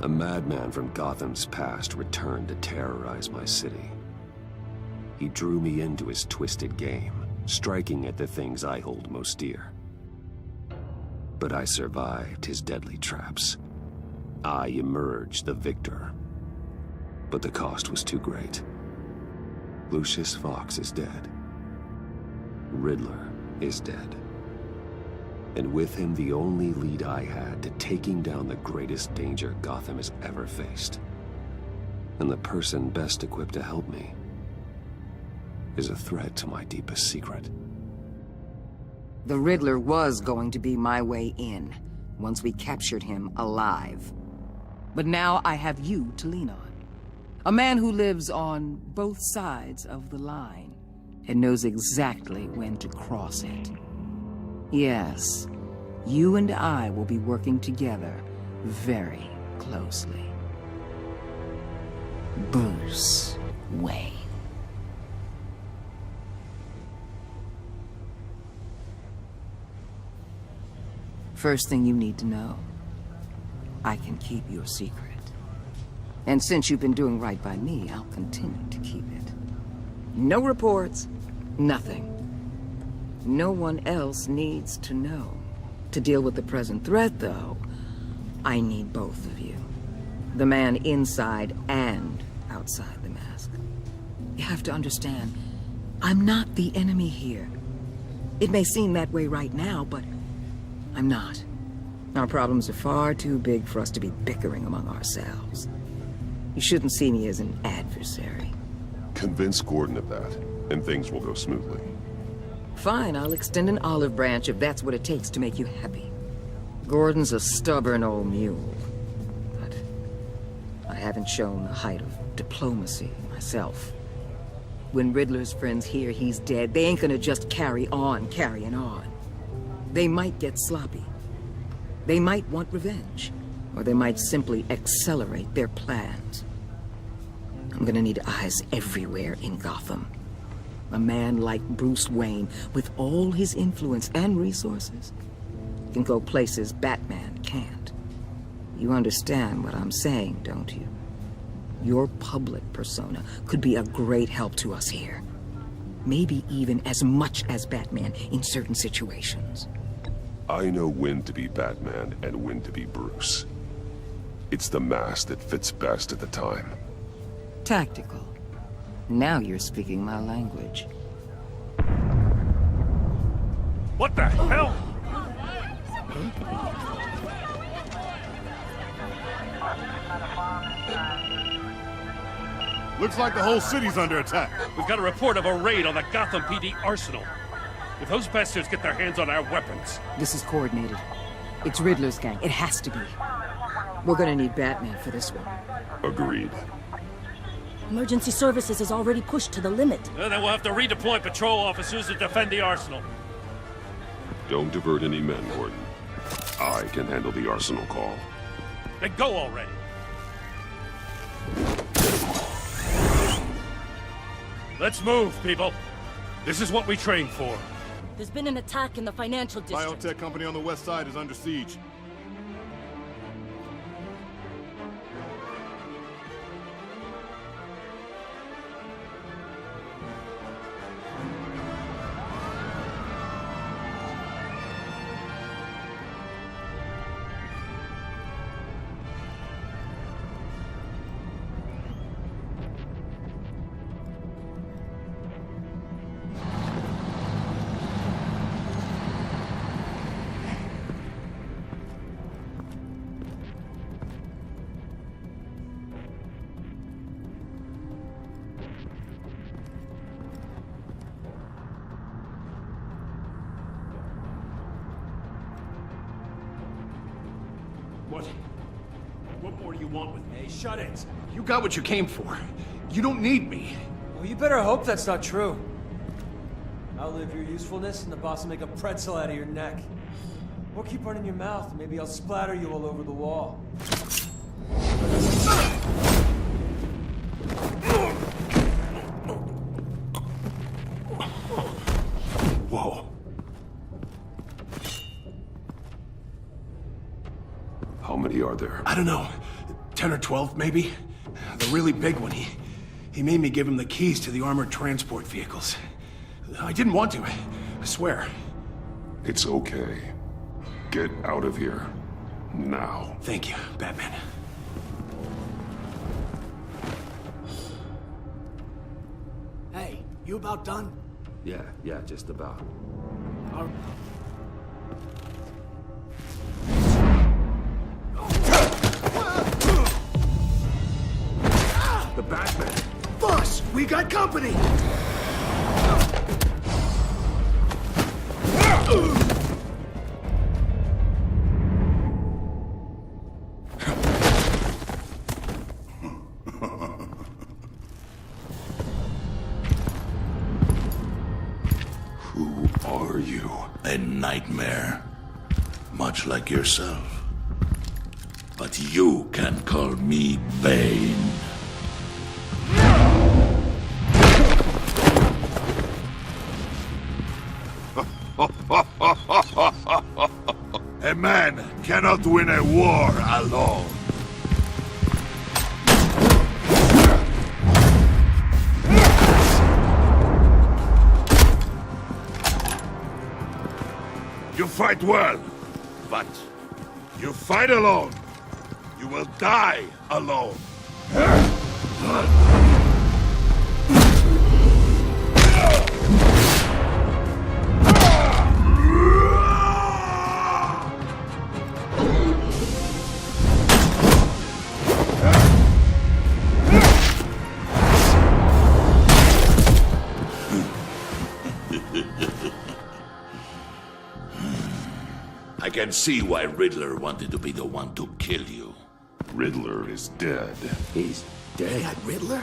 A madman from Gotham's past returned to terrorize my city. He drew me into his twisted game, striking at the things I hold most dear. But I survived his deadly traps. I emerged the victor. But the cost was too great. Lucius Fox is dead. Riddler is dead. And with him, the only lead I had to taking down the greatest danger Gotham has ever faced. And the person best equipped to help me is a threat to my deepest secret. The Riddler was going to be my way in, once we captured him alive. But now I have you to lean on. A man who lives on both sides of the line, and knows exactly when to cross it. Yes, you and I will be working together very closely. Bruce Wayne. First thing you need to know, I can keep your secret. And since you've been doing right by me, I'll continue to keep it. No reports, nothing. No one else needs to know. To deal with the present threat, though, I need both of you. The man inside and outside the mask. You have to understand, I'm not the enemy here. It may seem that way right now, but I'm not. Our problems are far too big for us to be bickering among ourselves. You shouldn't see me as an adversary. Convince Gordon of that, and things will go smoothly. Fine, I'll extend an olive branch if that's what it takes to make you happy. Gordon's a stubborn old mule, but I haven't shown the height of diplomacy myself. When Riddler's friends hear he's dead, they ain't gonna just carry on carrying on. They might get sloppy. They might want revenge, or they might simply accelerate their plans. I'm gonna need eyes everywhere in Gotham. A man like Bruce Wayne, with all his influence and resources, can go places Batman can't. You understand what I'm saying, don't you? Your public persona could be a great help to us here. Maybe even as much as Batman in certain situations. I know when to be Batman and when to be Bruce. It's the mask that fits best at the time. Tactical. Now you're speaking my language. What the hell? Looks like the whole city's under attack. We've got a report of a raid on the Gotham PD arsenal. If those bastards get their hands on our weapons... This is coordinated. It's Riddler's gang. It has to be. We're gonna need Batman for this one. Agreed. Emergency services is already pushed to the limit. Then we'll have to redeploy patrol officers to defend the arsenal. Don't divert any men, Gordon. I can handle the arsenal call. Then go already. Let's move, people. This is what we trained for. There's been an attack in the financial district. Biotech company on the west side is under siege. What more do you want with me? Hey, shut it. You got what you came for. You don't need me. Well, you better hope that's not true. Outlive your usefulness, and the boss will make a pretzel out of your neck. Or keep running your mouth, and maybe I'll splatter you all over the wall. Whoa. How many are there? I don't know. 10 or 12, maybe. The really big one, he made me give him the keys to the armored transport vehicles. I didn't want to, I swear. It's okay. Get out of here. Now. Thank you, Batman. Hey, you about done? Yeah, just about. The Batman! Boss, we got company! Who are you? A nightmare. Much like yourself. But you can call me Bane. A man cannot win a war alone. You fight well, but you fight alone. You will die alone. I can see why Riddler wanted to be the one to kill you. Riddler is dead. He's dead. That Riddler?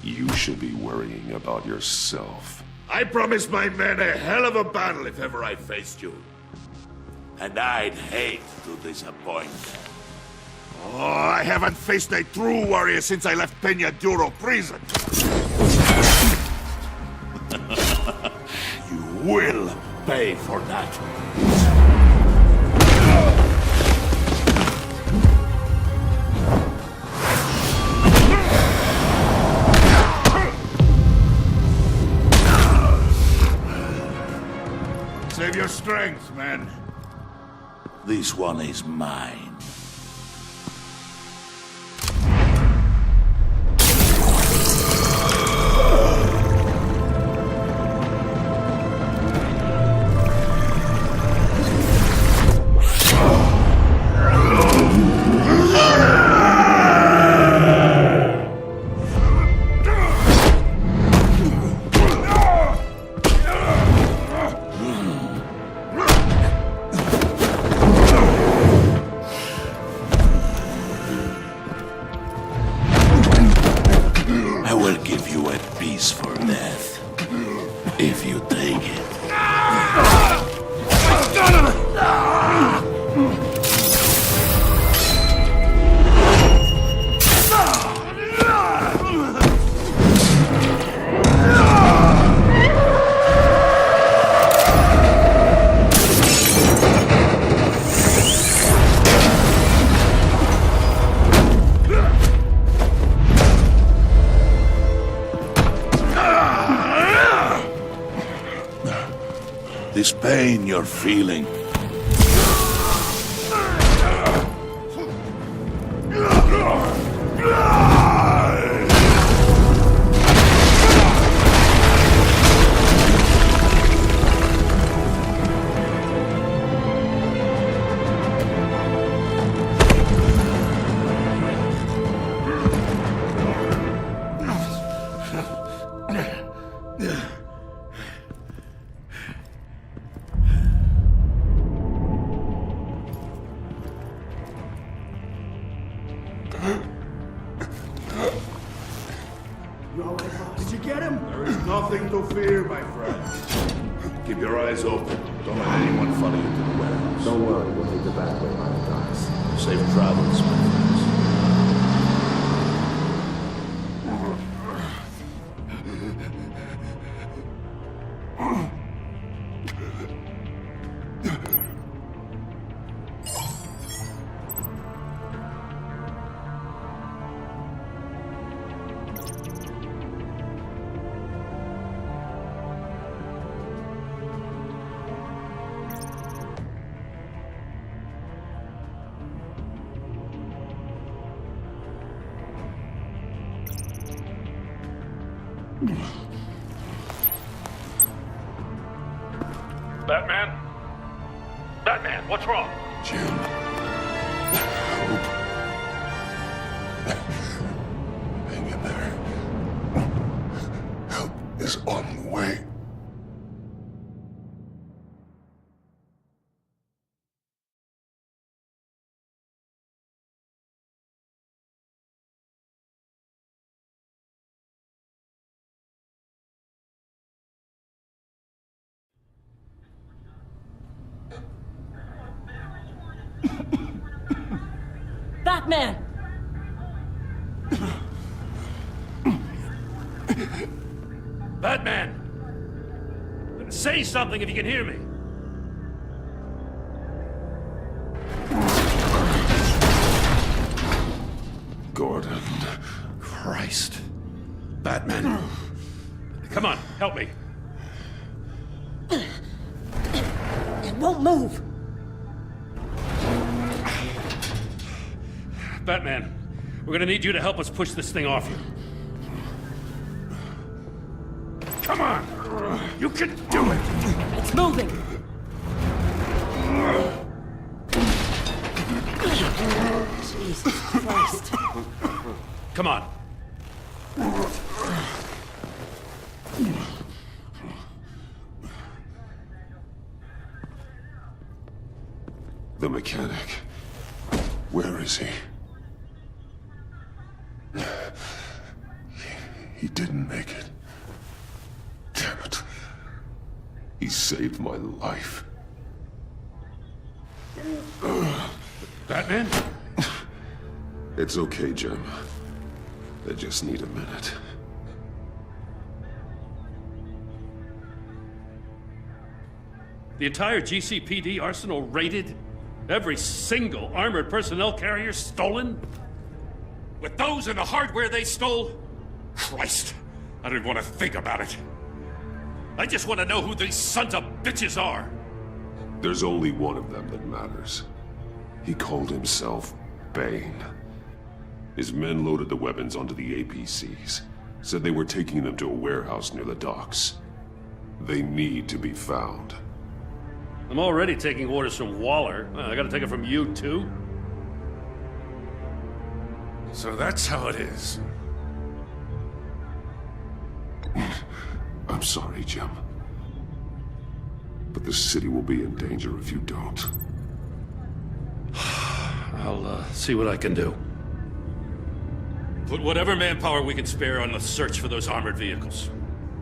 You should be worrying about yourself. I promised my men a hell of a battle if ever I faced you. And I'd hate to disappoint. Oh, I haven't faced a true warrior since I left Peña Duro prison. You will pay for that. Save your strength, man. This one is mine. This pain you're feeling. Did you get him? There is nothing to fear, my friend. Keep your eyes open. Don't let anyone follow you to the warehouse. Don't worry, we'll take the back way by the docks. Safe travels, my friends. Batman? Batman, what's wrong? Jim. Hope. Hang in there. Help is on the way. Batman! Batman! Say something if you can hear me. Gordon. Christ. Batman. Come on, help me. It won't move! Batman, we're gonna need you to help us push this thing off you. Come on! You can do it! It's moving! Jesus Christ. Come on. The mechanic. Where is he? He didn't make it. Damn it. He saved my life. Batman? It's okay, Jim. I just need a minute. The entire GCPD arsenal raided? Every single armored personnel carrier stolen? With those and the hardware they stole? Christ, I don't even want to think about it. I just want to know who these sons of bitches are. There's only one of them that matters. He called himself Bane. His men loaded the weapons onto the APCs, said they were taking them to a warehouse near the docks. They need to be found. I'm already taking orders from Waller. I gotta take it from you, too? So that's how it is. I'm sorry, Jim. But the city will be in danger if you don't. I'll see what I can do. Put whatever manpower we can spare on the search for those armored vehicles.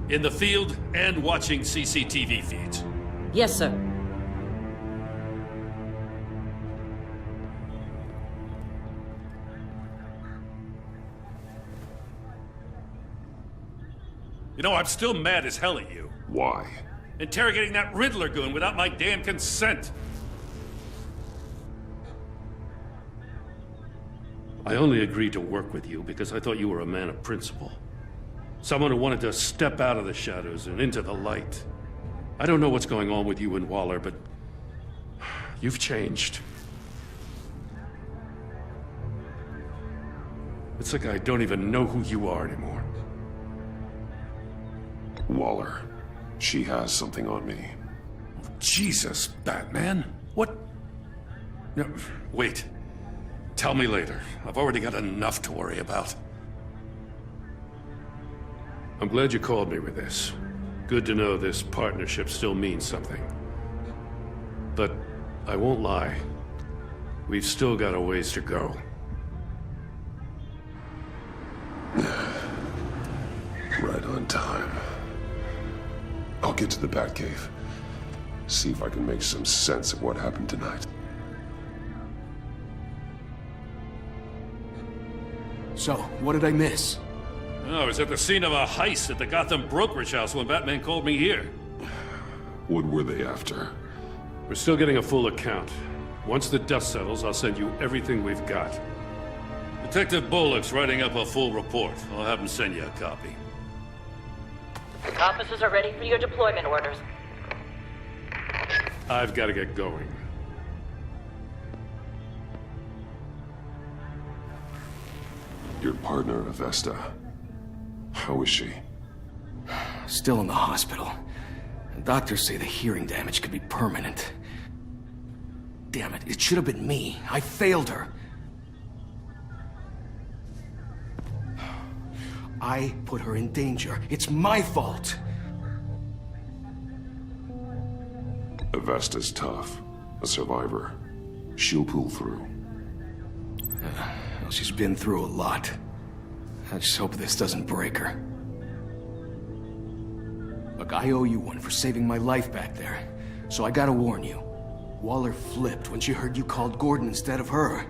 In the field and watching CCTV feeds. Yes, sir. You know, I'm still mad as hell at you. Why? Interrogating that Riddler goon without my damn consent. I only agreed to work with you because I thought you were a man of principle. Someone who wanted to step out of the shadows and into the light. I don't know what's going on with you and Waller, but you've changed. It's like I don't even know who you are anymore. Waller. She has something on me. Jesus, Batman. What? No, wait. Tell me later. I've already got enough to worry about. I'm glad you called me with this. Good to know this partnership still means something. But I won't lie. We've still got a ways to go. Right on time. I'll get to the Batcave. See if I can make some sense of what happened tonight. So, what did I miss? Oh, I was at the scene of a heist at the Gotham brokerage house when Batman called me here. What were they after? We're still getting a full account. Once the dust settles, I'll send you everything we've got. Detective Bullock's writing up a full report. I'll have him send you a copy. Officers are ready for your deployment orders. I've got to get going. Your partner, Avesta. How is she? Still in the hospital. And doctors say the hearing damage could be permanent. Damn it, it should have been me. I failed her. I put her in danger. It's my fault. Avesta's tough. A survivor. She'll pull through. Well, she's been through a lot. I just hope this doesn't break her. Look, I owe you one for saving my life back there. So I gotta warn you. Waller flipped when she heard you called Gordon instead of her.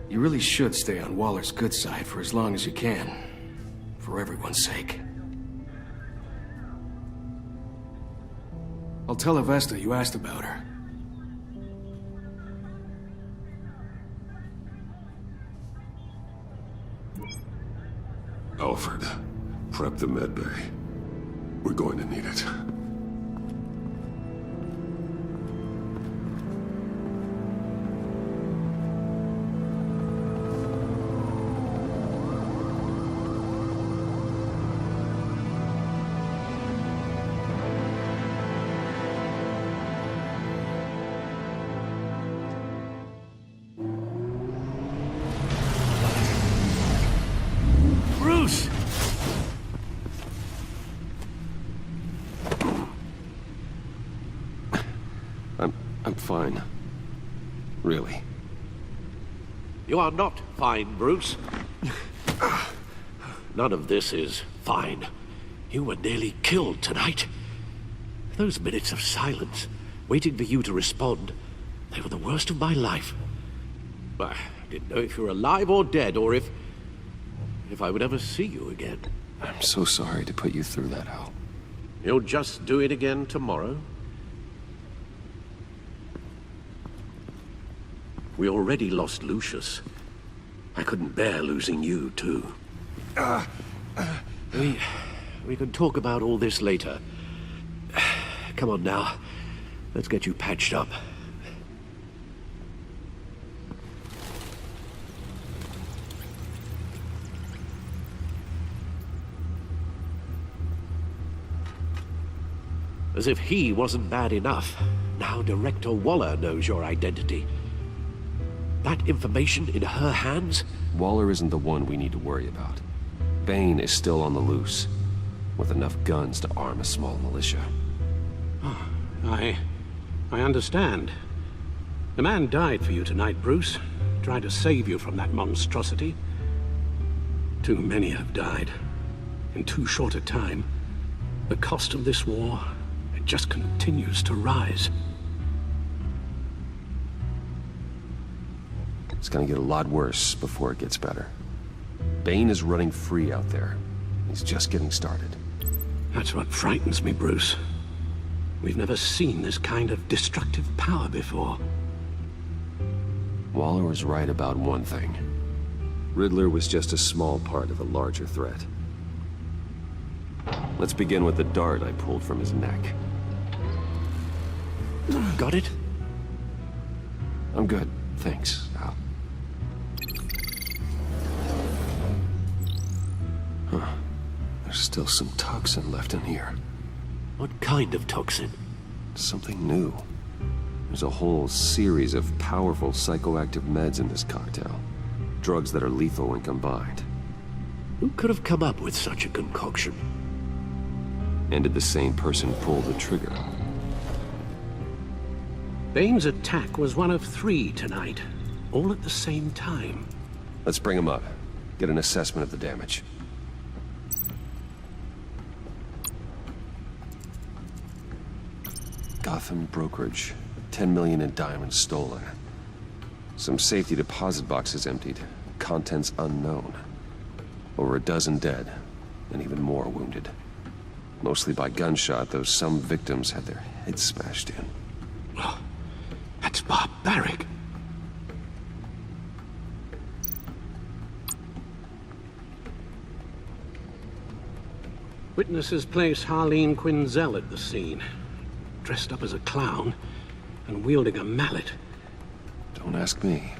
You really should stay on Waller's good side for as long as you can. For everyone's sake. I'll tell Avesta you asked about her. Alfred, prep the med bay. We're going to need it. Bruce! I'm fine. Really. You are not fine, Bruce. None of this is fine. You were nearly killed tonight. Those minutes of silence, waiting for you to respond, they were the worst of my life. I didn't know if you were alive or dead, or if I would ever see you again. I'm so sorry to put you through that, Al. You'll just do it again tomorrow? We already lost Lucius. I couldn't bear losing you, too. We can talk about all this later. Come on now. Let's get you patched up. As if he wasn't bad enough, now Director Waller knows your identity. That information in her hands? Waller isn't the one we need to worry about. Bane is still on the loose, with enough guns to arm a small militia. Oh, I understand. The man died for you tonight, Bruce. Tried to save you from that monstrosity. Too many have died. In too short a time. The cost of this war, it just continues to rise. It's gonna get a lot worse before it gets better. Bane is running free out there. He's just getting started. That's what frightens me, Bruce. We've never seen this kind of destructive power before. Waller was right about one thing. Riddler was just a small part of a larger threat. Let's begin with the dart I pulled from his neck. Got it? I'm good, thanks, Al. Huh. There's still some toxin left in here. What kind of toxin? Something new. There's a whole series of powerful psychoactive meds in this cocktail. Drugs that are lethal when combined. Who could have come up with such a concoction? And did the same person pull the trigger? Bane's attack was one of 3 tonight, all at the same time. Let's bring him up. Get an assessment of the damage. Gotham brokerage. 10 million in diamonds stolen. Some safety deposit boxes emptied. Contents unknown. Over a dozen dead, and even more wounded. Mostly by gunshot, though some victims had their heads smashed in. Oh, that's barbaric. Witnesses place Harleen Quinzel at the scene, dressed up as a clown and wielding a mallet. Don't ask me.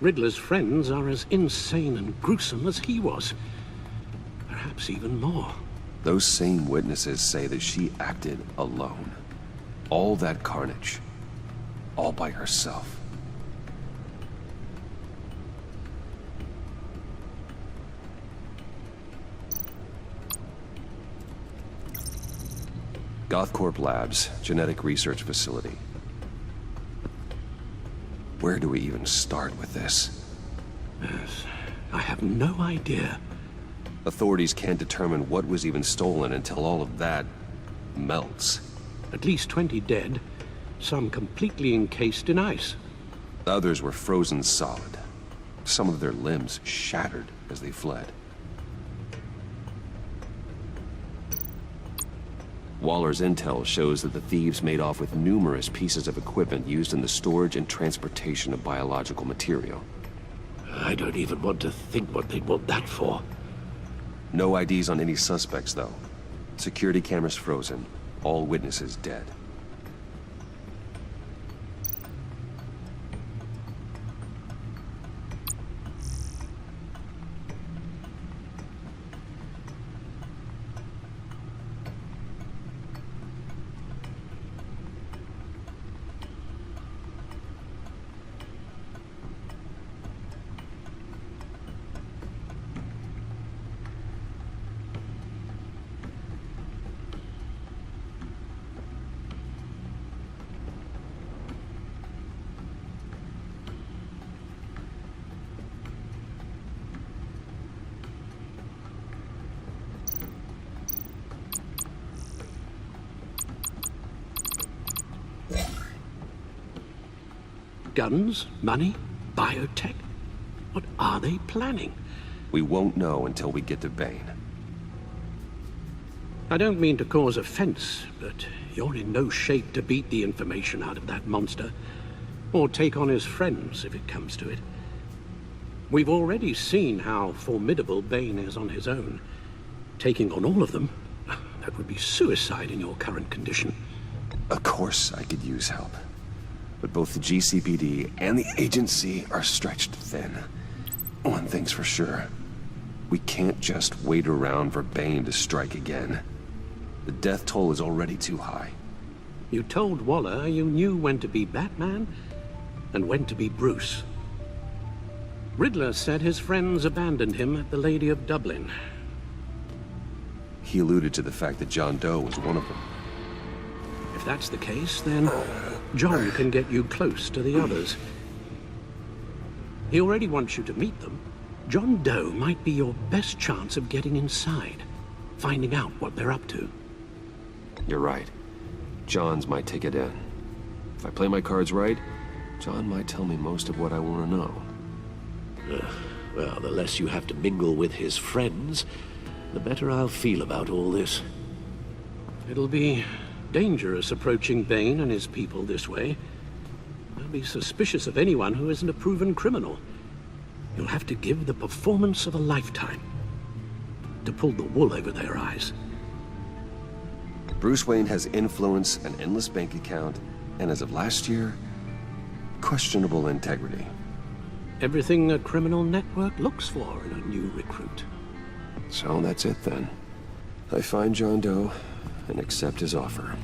Riddler's friends are as insane and gruesome as he was. Perhaps even more. Those same witnesses say that she acted alone. All that carnage, all by herself. Gothcorp Labs, genetic research facility. Where do we even start with this? Yes, I have no idea. Authorities can't determine what was even stolen until all of that melts. At least 20 dead, some completely encased in ice. Others were frozen solid. Some of their limbs shattered as they fled. Waller's intel shows that the thieves made off with numerous pieces of equipment used in the storage and transportation of biological material. I don't even want to think what they'd want that for. No IDs on any suspects, though. Security cameras frozen. All witnesses dead. Guns? Money? Biotech? What are they planning? We won't know until we get to Bane. I don't mean to cause offense, but you're in no shape to beat the information out of that monster, or take on his friends if it comes to it. We've already seen how formidable Bane is on his own. Taking on all of them, that would be suicide in your current condition. Of course I could use help. But both the GCPD and the agency are stretched thin. One thing's for sure. We can't just wait around for Bane to strike again. The death toll is already too high. You told Waller you knew when to be Batman and when to be Bruce. Riddler said his friends abandoned him at the Lady of Dublin. He alluded to the fact that John Doe was one of them. If that's the case, then John can get you close to the others. He already wants you to meet them. John Doe might be your best chance of getting inside, finding out what they're up to. You're right. John's my ticket in. If I play my cards right, John might tell me most of what I want to know. Well, the less you have to mingle with his friends, the better I'll feel about all this. It'll be dangerous approaching Bane and his people this way. They'll be suspicious of anyone who isn't a proven criminal. You'll have to give the performance of a lifetime to pull the wool over their eyes. Bruce Wayne has influence, an endless bank account, and as of last year, questionable integrity. Everything a criminal network looks for in a new recruit. So that's it then. I find John Doe and accept his offer.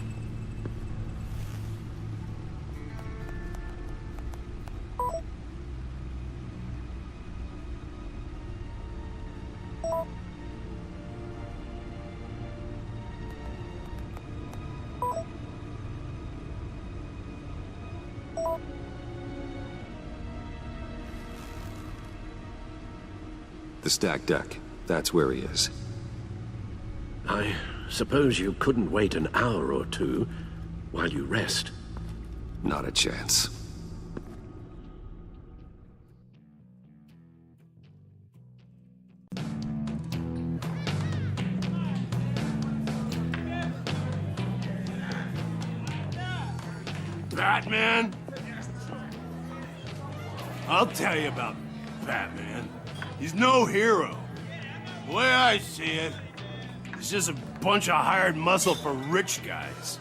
The stacked deck. That's where he is. I suppose you couldn't wait an hour or two while you rest. Not a chance. Batman? I'll tell you about Batman. He's no hero. The way I see it, he's just a bunch of hired muscle for rich guys.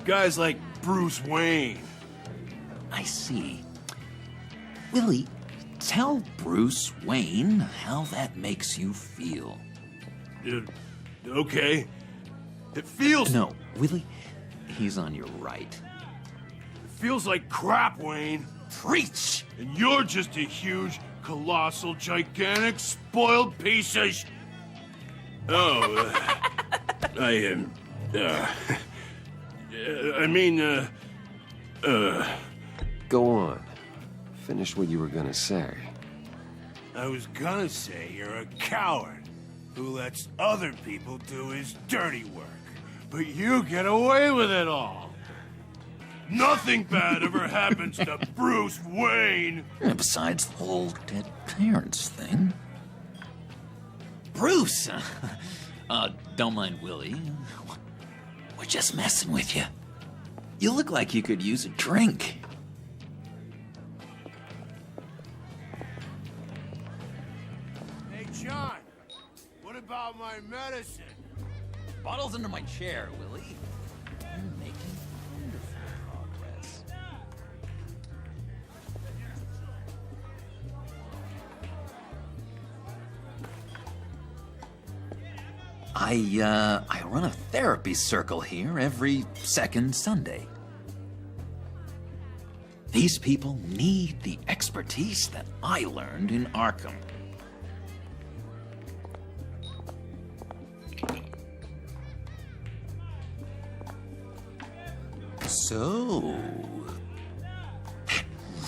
Guys like Bruce Wayne. I see. Willie, tell Bruce Wayne how that makes you feel. Dude, Okay. It feels... No, Willie, he's on your right. It feels like crap, Wayne. Preach! And you're just a huge, colossal, gigantic, spoiled piece of Oh, I am... Go on. Finish what you were gonna say. I was gonna say you're a coward who lets other people do his dirty work. But you get away with it all. Nothing bad ever happens to Bruce Wayne. And besides the whole dead parents thing. Bruce! Don't mind Willie. We're just messing with you. You look like you could use a drink. Hey, John. What about my medicine? Bottle's under my chair, Willie. You're making wonderful progress. I run a therapy circle here every second Sunday. These people need the expertise that I learned in Arkham. So, that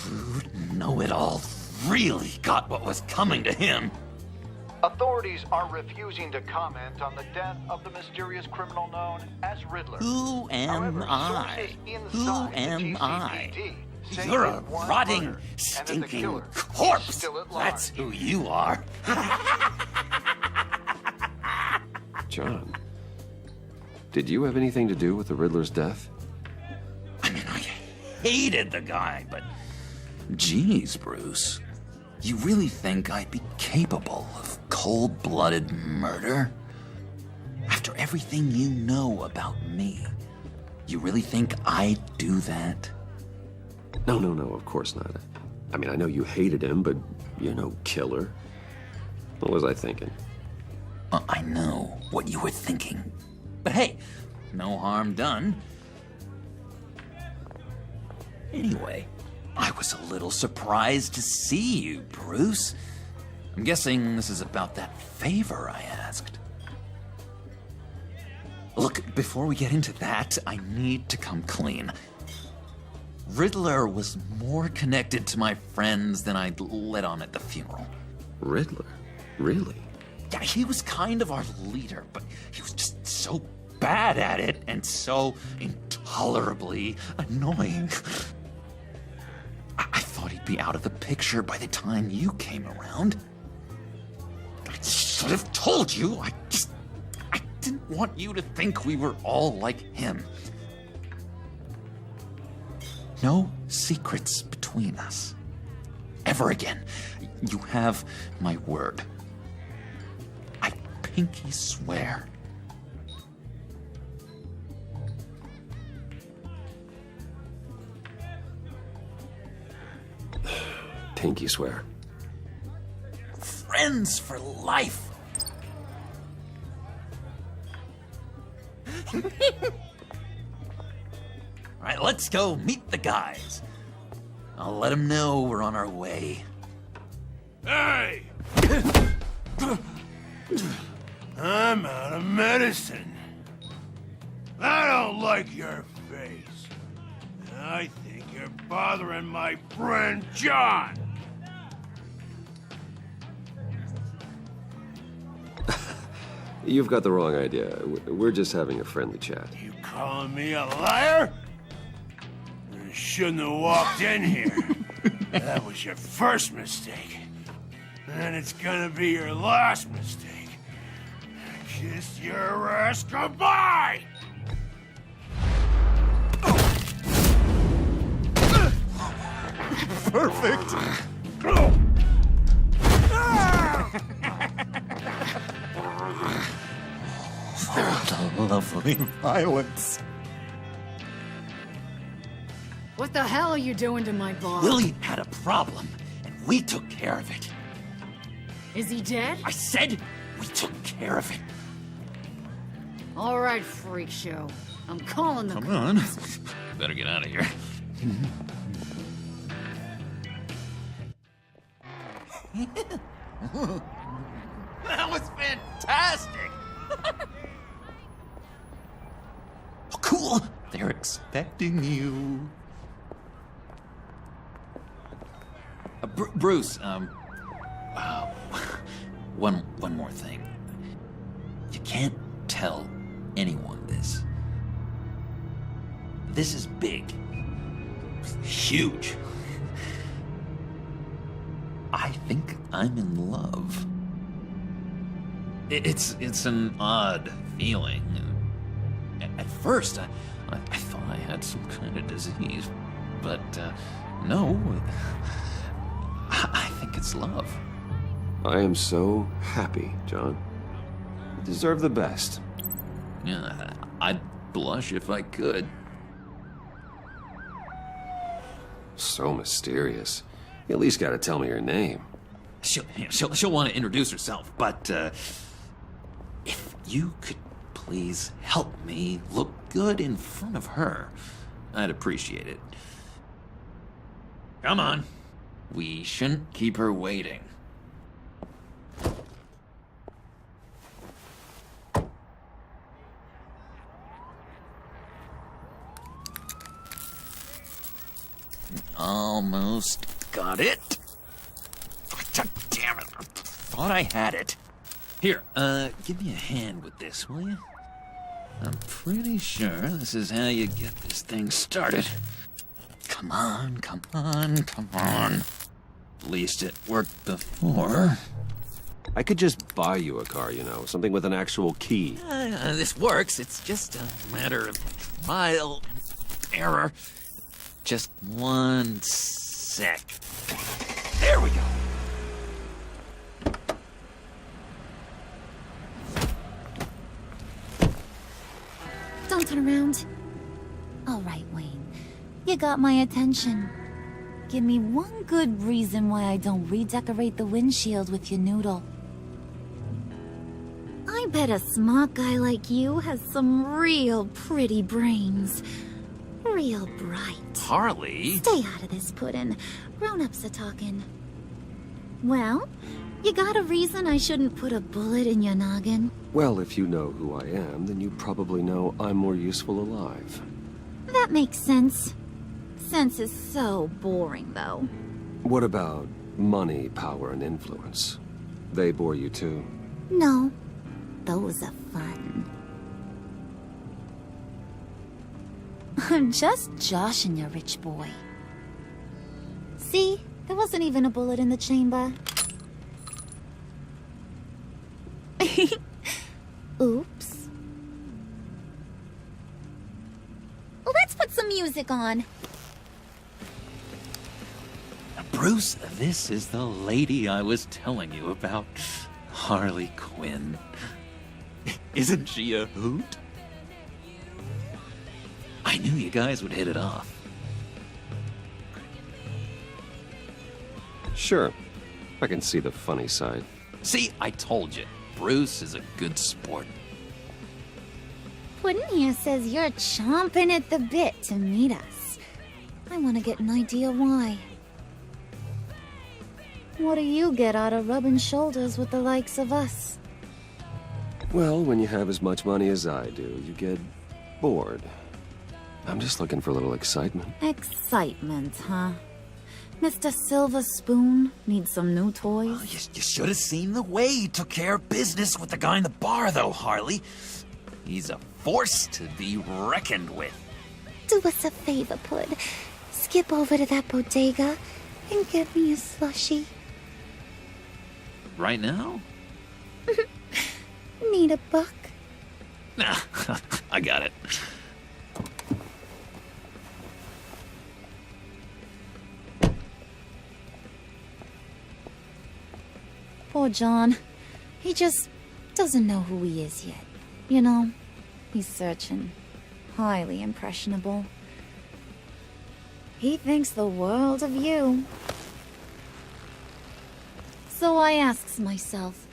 rude know-it-all really got what was coming to him. Authorities are refusing to comment on the death of the mysterious criminal known as Riddler. Who am However, I? sources Who inside the am I? GCPD say You're a that one rotting, murder, and that the stinking killer is corpse. still at large. That's who you are. John, did you have anything to do with the Riddler's death? I mean, I hated the guy, but... Geez, Bruce. You really think I'd be capable of cold-blooded murder? After everything you know about me, you really think I'd do that? No, of course not. I mean, I know you hated him, but you're no killer. What was I thinking? I know what you were thinking. But hey, no harm done. Anyway, I was a little surprised to see you, Bruce. I'm guessing this is about that favor I asked. Look, before we get into that, I need to come clean. Riddler was more connected to my friends than I'd let on at the funeral. Riddler? Really? Yeah, he was kind of our leader, but he was just so bad at it and so intolerably annoying. I thought he'd be out of the picture by the time you came around. I should have told you. I didn't want you to think we were all like him. No secrets between us. Ever again. You have my word. I pinky swear. Pinky swear. Friends for life. All right, let's go meet the guys. I'll let them know we're on our way. Hey! I'm out of medicine. I don't like your face. I think you're bothering my friend John. You've got the wrong idea. We're just having a friendly chat. You calling me a liar? You shouldn't have walked in here. That was your first mistake. And it's gonna be your last mistake. Kiss your ass goodbye! Perfect! What a lovely violence. What the hell are you doing to my boss? Willie had a problem, and we took care of it. Is he dead? I said we took care of it. All right, freak show. I'm calling the Come on. Better get out of here. That was fantastic! Oh, cool! They're expecting you. Bruce, one more thing. You can't tell anyone this. This is big. Huge. I think I'm in love. It's an odd feeling. At first, I thought I had some kind of disease, but no. I think it's love. I am so happy, John. You deserve the best. Yeah, I'd blush if I could. So mysterious. You at least gotta tell me her name. She'll want to introduce herself, but if you could please help me look good in front of her, I'd appreciate it. Come on. We shouldn't keep her waiting. Almost got it. God damn it. I thought I had it. Here, give me a hand with this, will you? I'm pretty sure this is how you get this thing started. Come on, come on, come on. At least it worked before. I could just buy you a car, you know, something with an actual key. This works. It's just a matter of trial and error. Just one sec. There we go. Don't turn around. All right, Wayne. You got my attention. Give me one good reason why I don't redecorate the windshield with your noodle. I bet a smart guy like you has some real pretty brains. Real bright. Harley? Stay out of this, Puddin'. Grown-ups are talking. Well, you got a reason I shouldn't put a bullet in your noggin? Well, if you know who I am, then you probably know I'm more useful alive. That makes sense. Sense is so boring, though. What about money, power, and influence? They bore you too? No. Those are fun. I'm just joshing you, rich boy. See? There wasn't even a bullet in the chamber. Oops. Let's put some music on. Bruce, this is the lady I was telling you about. Harley Quinn. Isn't she a hoot? I knew you guys would hit it off. Sure. I can see the funny side. See, I told you. Bruce is a good sport. Puddin' here says you're chomping at the bit to meet us. I want to get an idea why. What do you get out of rubbing shoulders with the likes of us? Well, when you have as much money as I do, you get bored. I'm just looking for a little excitement. Excitement, huh? Mr. Silver Spoon needs some new toys? Oh, you should have seen the way he took care of business with the guy in the bar, though, Harley. He's a force to be reckoned with. Do us a favor, Pud. Skip over to that bodega and get me a slushie. Right now? Need a buck? Nah, I got it. Poor John. He just doesn't know who he is yet. You know, he's searching. Highly impressionable. He thinks the world of you. So I asks myself,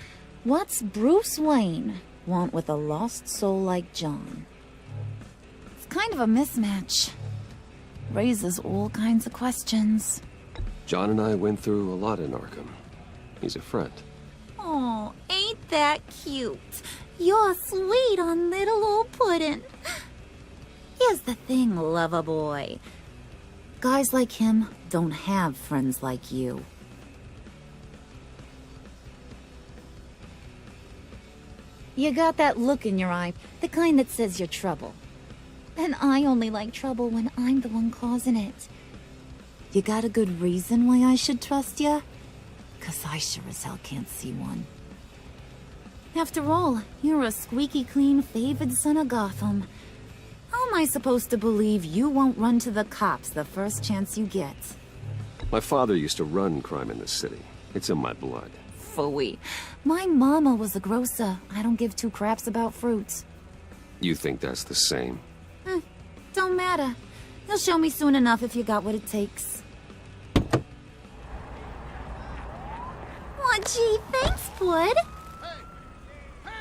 what's Bruce Wayne want with a lost soul like John? It's kind of a mismatch. Raises all kinds of questions. John and I went through a lot in Arkham. He's a friend. Oh, ain't that cute? You're sweet on little old puddin'. Here's the thing, lover boy. Guys like him don't have friends like you. You got that look in your eye, the kind that says you're trouble. And I only like trouble when I'm the one causing it. You got a good reason why I should trust you? 'Cause I sure as hell can't see one. After all, you're a squeaky clean favored son of Gotham. How am I supposed to believe you won't run to the cops the first chance you get? My father used to run crime in the city. It's in my blood. Phooey. My mama was a grocer. I don't give two craps about fruits. You think that's the same? Don't matter. You'll show me soon enough if you got what it takes. Aw, gee, thanks, Bud.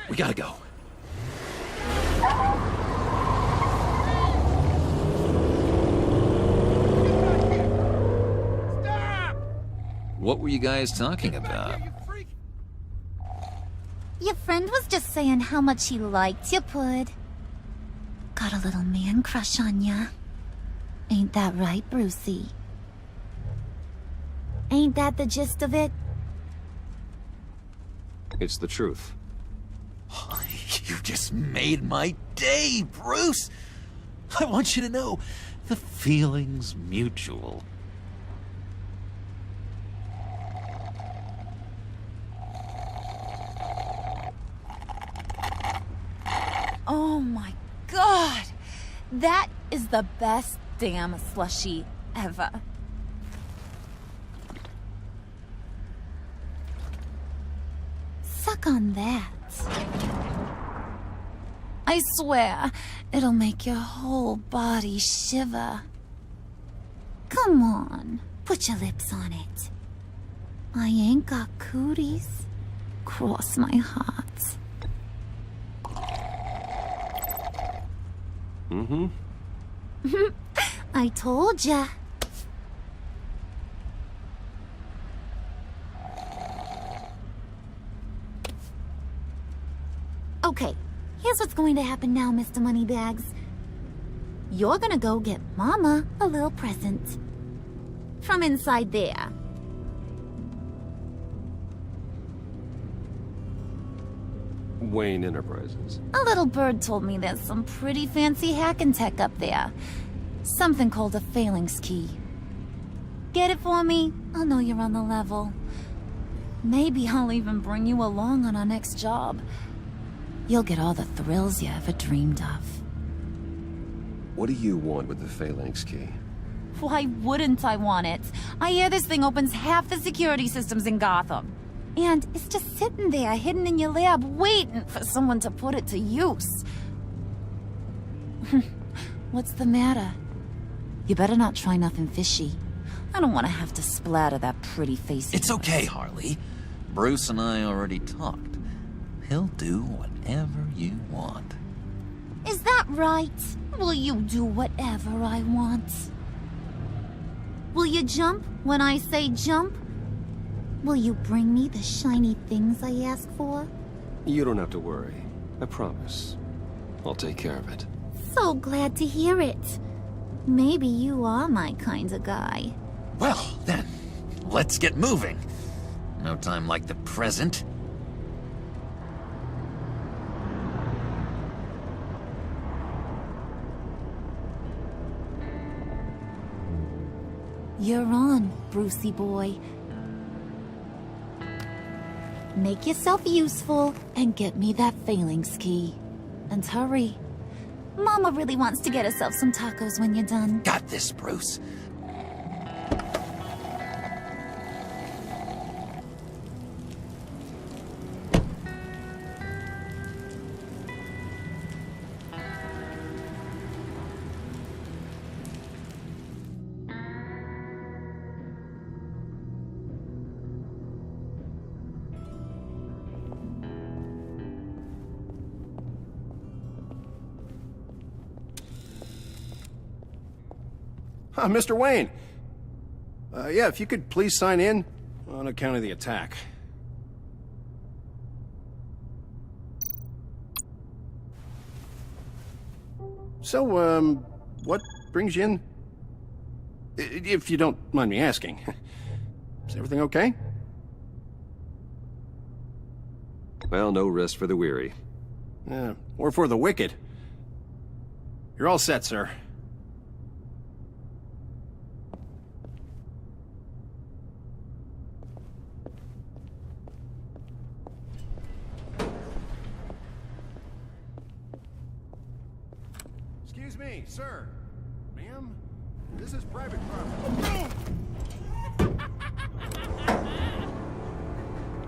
We gotta go. What were you guys talking about? Your friend was just saying how much he liked you, Pud. Got a little man crush on ya. Ain't that right, Brucey? Ain't that the gist of it? It's the truth. You just made my day, Bruce! I want you to know, the feeling's mutual. Oh my god! That is the best damn slushie ever. Suck on that. I swear, it'll make your whole body shiver. Come on, put your lips on it. I ain't got cooties. Cross my heart. Mm-hmm. I told ya. Okay, here's what's going to happen now, Mr. Moneybags. You're gonna go get Mama a little present. From inside there. Wayne Enterprises. A little bird told me there's some pretty fancy hacking tech up there. Something called a phalanx key. Get it for me? I'll know you're on the level. Maybe I'll even bring you along on our next job. You'll get all the thrills you ever dreamed of. What do you want with the phalanx key? Why wouldn't I want it? I hear this thing opens half the security systems in Gotham. And it's just sitting there, hidden in your lab, waiting for someone to put it to use. What's the matter? You better not try nothing fishy. I don't want to have to splatter that pretty face. It's okay, Harley. Bruce and I already talked. He'll do whatever you want. Is that right? Will you do whatever I want? Will you jump when I say jump? Will you bring me the shiny things I ask for? You don't have to worry. I promise. I'll take care of it. So glad to hear it. Maybe you are my kind of guy. Well, then, let's get moving. No time like the present. You're on, Brucey boy. Make yourself useful and get me that phalanx key. And hurry. Mama really wants to get herself some tacos when you're done. Got this, Bruce. Mr. Wayne. Yeah, if you could please sign in on account of the attack. So, what brings you in? If you don't mind me asking. Is everything okay? Well, no rest for the weary. Or for the wicked. You're all set, sir. Excuse me, sir. Ma'am, this is private property.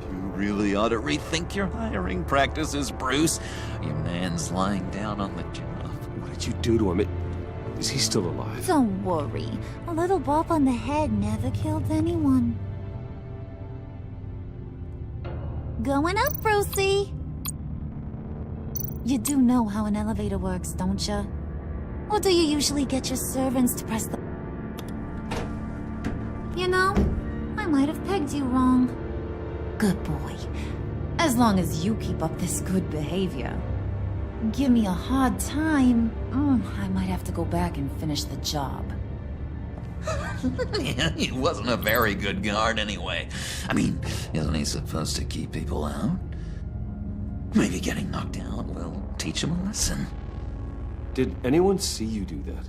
You really ought to rethink your hiring practices, Bruce. Your man's lying down on the job. What did you do to him? Is he still alive? Don't worry. A little bop on the head never killed anyone. Going up, Brucey! You do know how an elevator works, don't you? Or do you usually get your servants to press the... You know, I might have pegged you wrong. Good boy. As long as you keep up this good behavior. Give me a hard time, I might have to go back and finish the job. Yeah, he wasn't a very good guard anyway. I mean, isn't he supposed to keep people out? Maybe getting knocked out will teach him a lesson. Did anyone see you do that?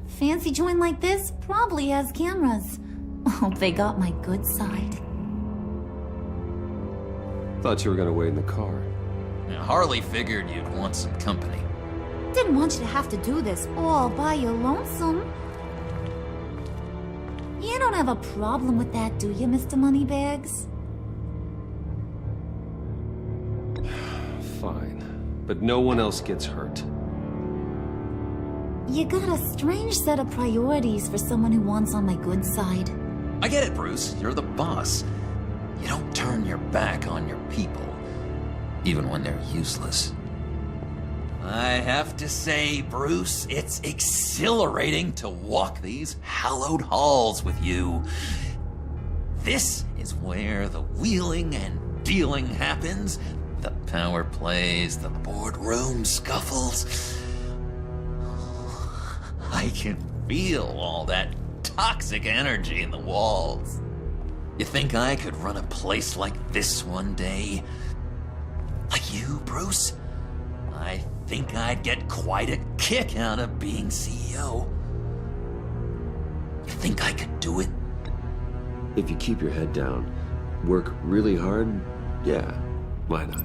Fancy joint like this probably has cameras. Hope they got my good side. Thought you were gonna wait in the car. Now, Harley figured you'd want some company. Didn't want you to have to do this all by your lonesome. You don't have a problem with that, do you, Mr. Moneybags? Fine. But no one else gets hurt. You got a strange set of priorities for someone who wants on my good side. I get it, Bruce. You're the boss. You don't turn your back on your people, even when they're useless. I have to say, Bruce, it's exhilarating to walk these hallowed halls with you. This is where the wheeling and dealing happens, the power plays, the boardroom scuffles. I can feel all that toxic energy in the walls. You think I could run a place like this one day? Like you, Bruce? I think I'd get quite a kick out of being CEO. You think I could do it? If you keep your head down, work really hard, yeah, why not?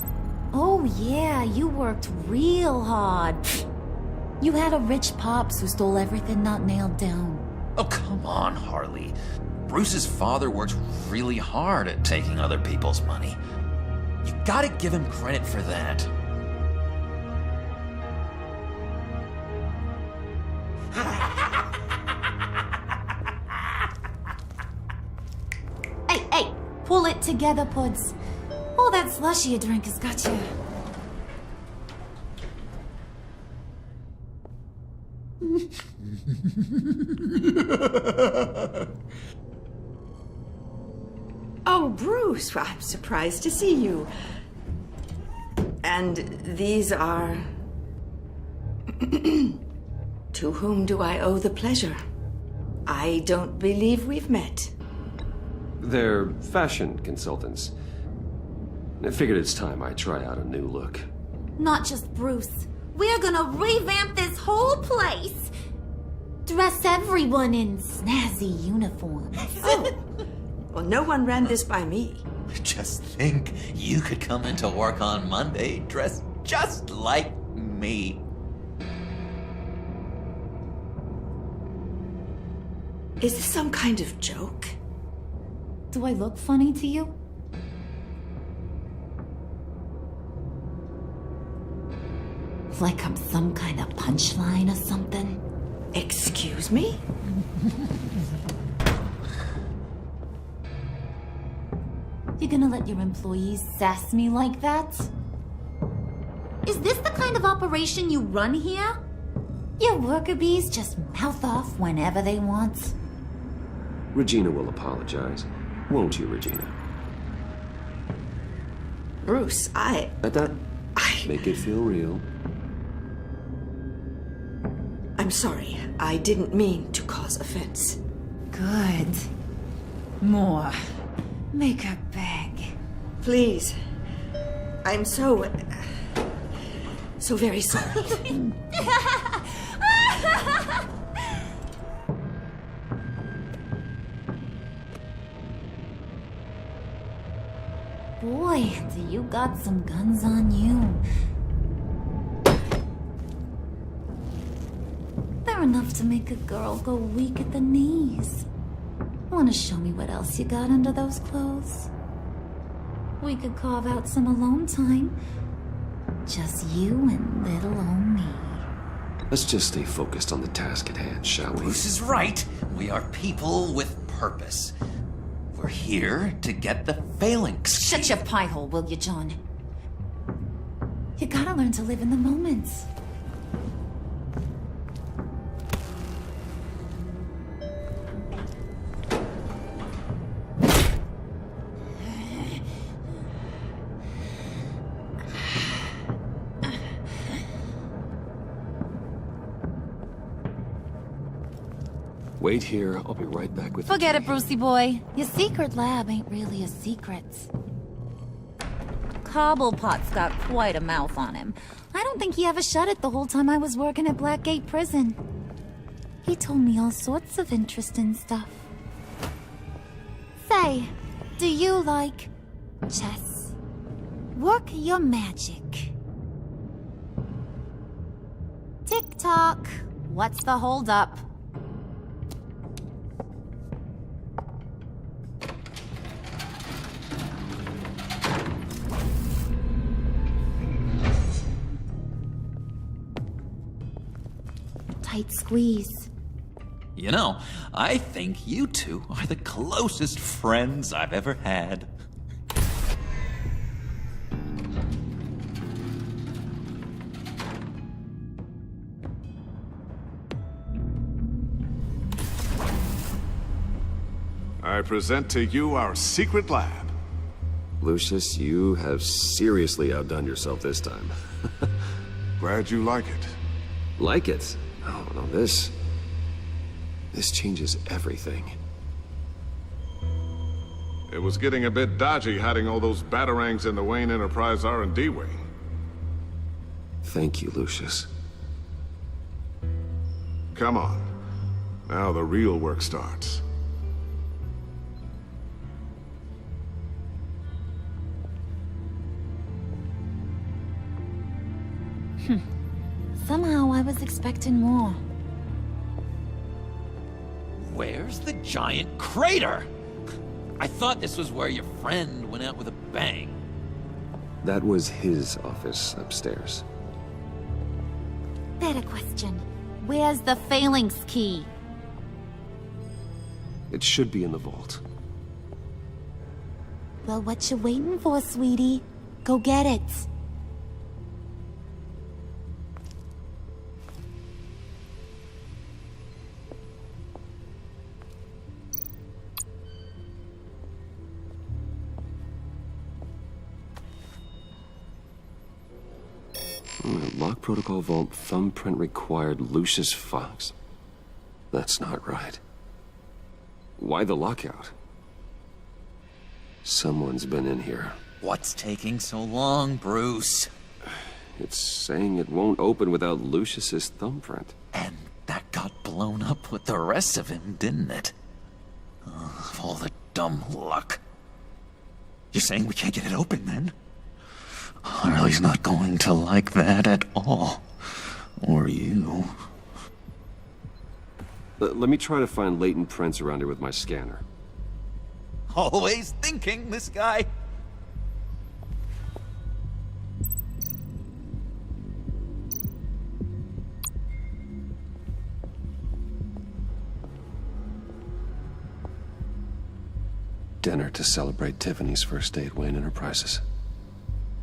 Oh yeah, you worked real hard. You had a rich pops who stole everything not nailed down. Oh, come on, Harley. Bruce's father worked really hard at taking other people's money. You gotta give him credit for that. Hey, pull it together, Puds. All that slushy you drink has got you. Oh, Bruce, I'm surprised to see you. And these are... To whom do I owe the pleasure? I don't believe we've met. They're fashion consultants. I figured it's time I try out a new look. Not just Bruce. We're gonna revamp this whole place. Dress everyone in snazzy uniforms. Oh, well, no one ran this by me. Just think, you could come into work on Monday dressed just like me. Is this some kind of joke? Do I look funny to you? Like I'm some kind of punchline or something? Excuse me? You gonna let your employees sass me like that? Is this the kind of operation you run here? Your worker bees just mouth off whenever they want. Regina will apologize. Won't you, Regina? Bruce, Make it feel real. I'm sorry. I didn't mean to cause offense. Good. More. Make her beg. Please. I'm so very sorry. Boy, do you got some guns on you. They're enough to make a girl go weak at the knees. Wanna show me what else you got under those clothes? We could carve out some alone time. Just you and little old me. Let's just stay focused on the task at hand, shall we? Bruce is right. We are people with purpose. We're here to get the phalanx. Shut your pie hole, will you, John? You gotta learn to live in the moment. Wait here. I'll be right back with Forget it, Brucey boy. Your secret lab ain't really a secret. Cobblepot's got quite a mouth on him. I don't think he ever shut it the whole time I was working at Blackgate Prison. He told me all sorts of interesting stuff. Say, do you like chess? Work your magic. Tick-tock. What's the holdup? Tight squeeze. You know, I think you two are the closest friends I've ever had. I present to you our secret lab. Lucius, you have seriously outdone yourself this time. Glad you like it. Like it? Oh, no, this changes everything. It was getting a bit dodgy hiding all those batarangs in the Wayne Enterprise R&D wing. Thank you, Lucius. Come on. Now the real work starts. Somehow I was expecting more. Where's the giant crater? I thought this was where your friend went out with a bang. That was his office upstairs. Better question. Where's the phalanx key? It should be in the vault. Well, what you waiting for, sweetie? Go get it. Lock protocol vault thumbprint required Lucius Fox. That's not right. Why the lockout? Someone's been in here. What's taking so long, Bruce? It's saying it won't open without Lucius's thumbprint. And that got blown up with the rest of him, didn't it? All the dumb luck. You're saying we can't get it open, then? Harley's not going to like that at all. Or you. Let me try to find latent prints around here with my scanner. Always thinking, this guy. Dinner to celebrate Tiffany's first day at Wayne Enterprises.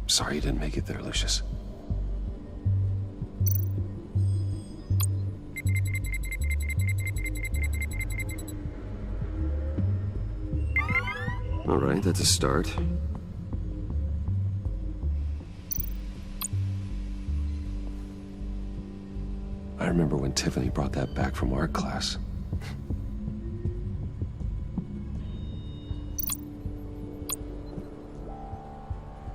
Sorry you didn't make it there, Lucius. Alright, that's a start. I remember when Tiffany brought that back from art class.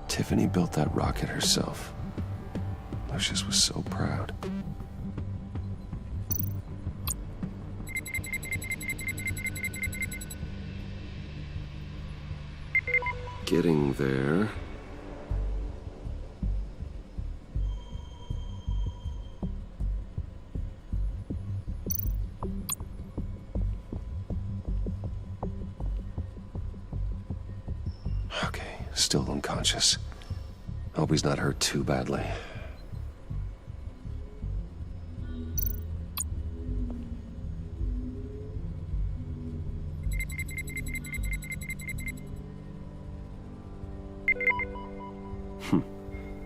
Tiffany built that rocket herself. Lucius was so proud. Getting there. Okay, still unconscious. Hope he's not hurt too badly.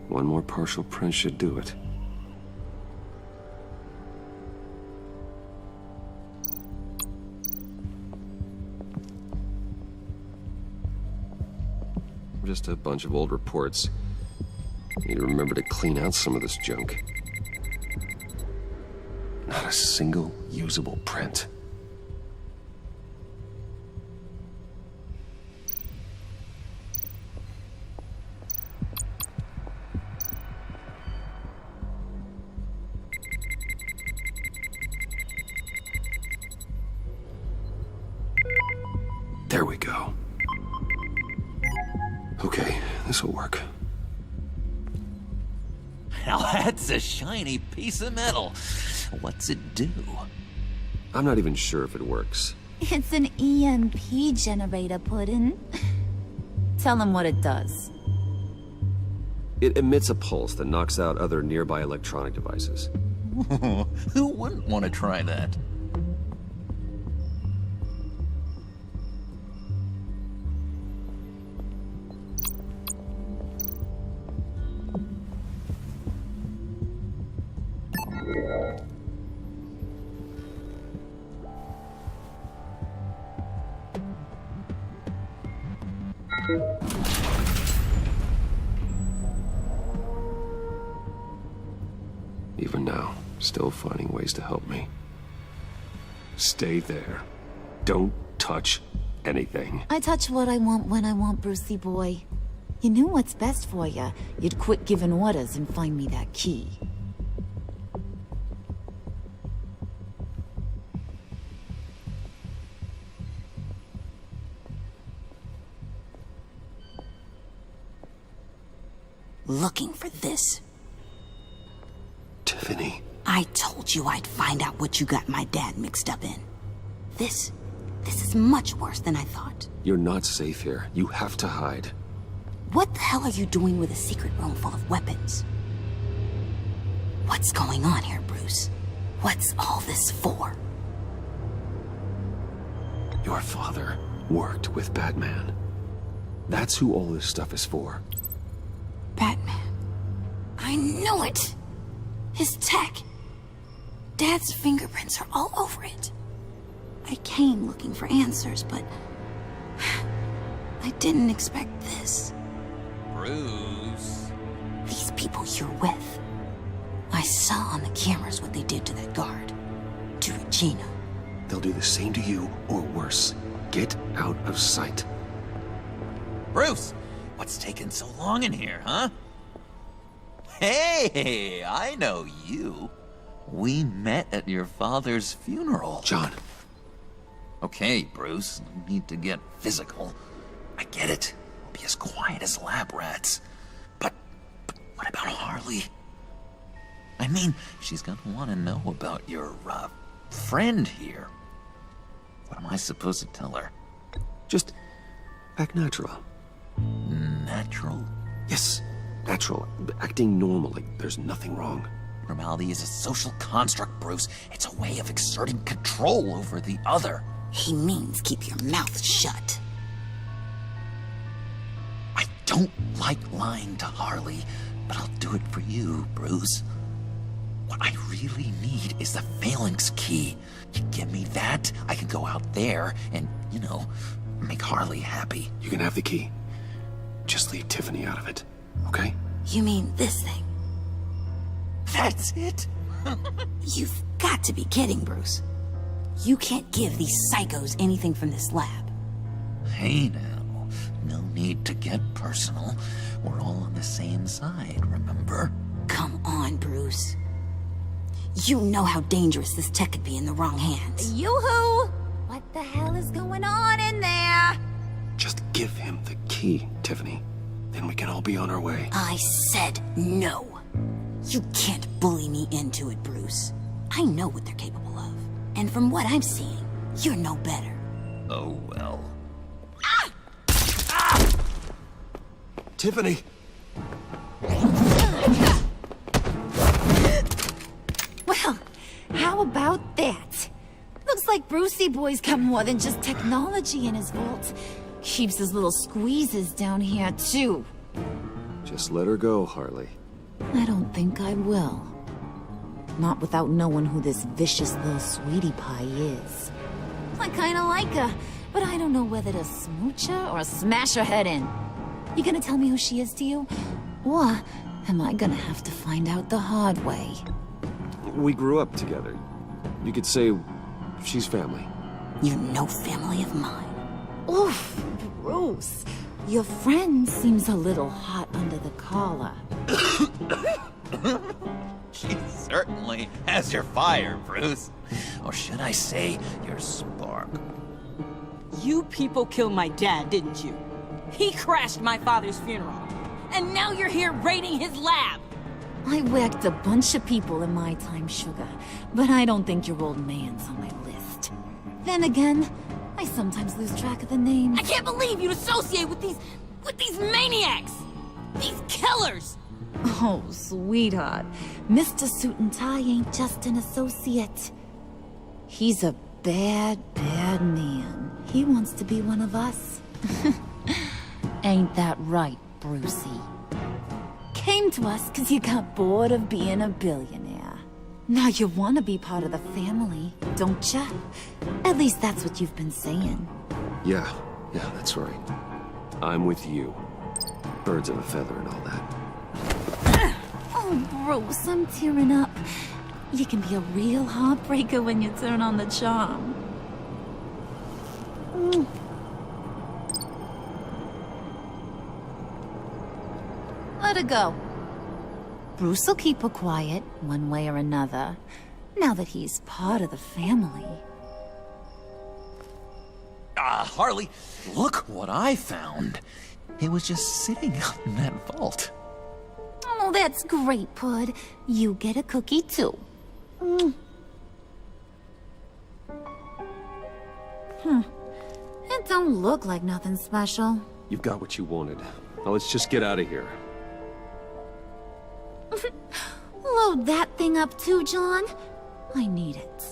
One more partial print should do it. Just a bunch of old reports. Need to remember to clean out some of this junk. Not a single usable print. There we go. Okay, this'll work. Now that's a shiny piece of metal. What's it do? I'm not even sure if it works. It's an EMP generator, Puddin'. Tell him what it does. It emits a pulse that knocks out other nearby electronic devices. Who wouldn't want to try that? Even now, still finding ways to help me. Stay there. Don't touch anything. I touch what I want when I want, Brucey boy. You knew what's best for you. You'd quit giving orders and find me that key. Looking for this. Tiffany. I told you I'd find out what you got my dad mixed up in. This is much worse than I thought. You're not safe here. You have to hide. What the hell are you doing with a secret room full of weapons? What's going on here, Bruce? What's all this for? Your father worked with Batman. That's who all this stuff is for. Batman. I knew it! His tech. Dad's fingerprints are all over it. I came looking for answers, but I didn't expect this. Bruce. These people you're with. I saw on the cameras what they did to that guard. To Regina. They'll do the same to you, or worse. Get out of sight. Bruce, what's taking so long in here, huh? Hey, I know you. We met at your father's funeral. John. Okay, Bruce, no need to get physical. I get it. We'll be as quiet as lab rats. But what about Harley? I mean, she's gonna want to know about your, friend here. What am I supposed to tell her? Just act natural. Natural? Yes, natural. Acting normally. There's nothing wrong. Normality is a social construct, Bruce. It's a way of exerting control over the other. He means keep your mouth shut. I don't like lying to Harley, but I'll do it for you, Bruce. What I really need is the phalanx key. You give me that, I can go out there and, make Harley happy. You can have the key. Just leave Tiffany out of it, okay? You mean this thing? That's it? You've got to be kidding, Bruce. You can't give these psychos anything from this lab. Hey now, no need to get personal. We're all on the same side, remember? Come on, Bruce. You know how dangerous this tech could be in the wrong hands. Yoo-hoo! What the hell is going on in there? Just give him the key, Tiffany. Then we can all be on our way. I said no. You can't bully me into it, Bruce. I know what they're capable of. And from what I'm seeing, you're no better. Oh, well. Ah! Ah! Tiffany! Well, how about that? Looks like Brucey Boy's got more than just technology in his vault. Keeps his little squeezes down here, too. Just let her go, Harley. I don't think I will. Not without knowing who this vicious little sweetie pie is. I kinda like her, but I don't know whether to smooch her or smash her head in. You gonna tell me who she is to you? Or am I gonna have to find out the hard way? We grew up together. You could say she's family. You're no family of mine. Oof, Bruce. Your friend seems a little hot under the collar. She certainly has your fire, Bruce. Or should I say, your spark. You people killed my dad, didn't you? He crashed my father's funeral. And now you're here raiding his lab! I whacked a bunch of people in my time, Sugar, but I don't think your old man's on my list. Then again, I sometimes lose track of the names. I can't believe you'd associate with these maniacs! These killers! Oh, sweetheart. Mr. Suit and Tie ain't just an associate. He's a bad, bad man. He wants to be one of us. Ain't that right, Brucey? Came to us because you got bored of being a billionaire. Now you want to be part of the family, don't ya? At least that's what you've been saying. Yeah, that's right. I'm with you. Birds of a feather and all that. Oh, Bruce, I'm tearing up. You can be a real heartbreaker when you turn on the charm. Let her go. Bruce will keep her quiet, one way or another, now that he's part of the family. Harley, look what I found. It was just sitting up in that vault. Oh, that's great, Pud. You get a cookie, too. It don't look like nothing special. You've got what you wanted. Now let's just get out of here. Load that thing up too, John. I need it.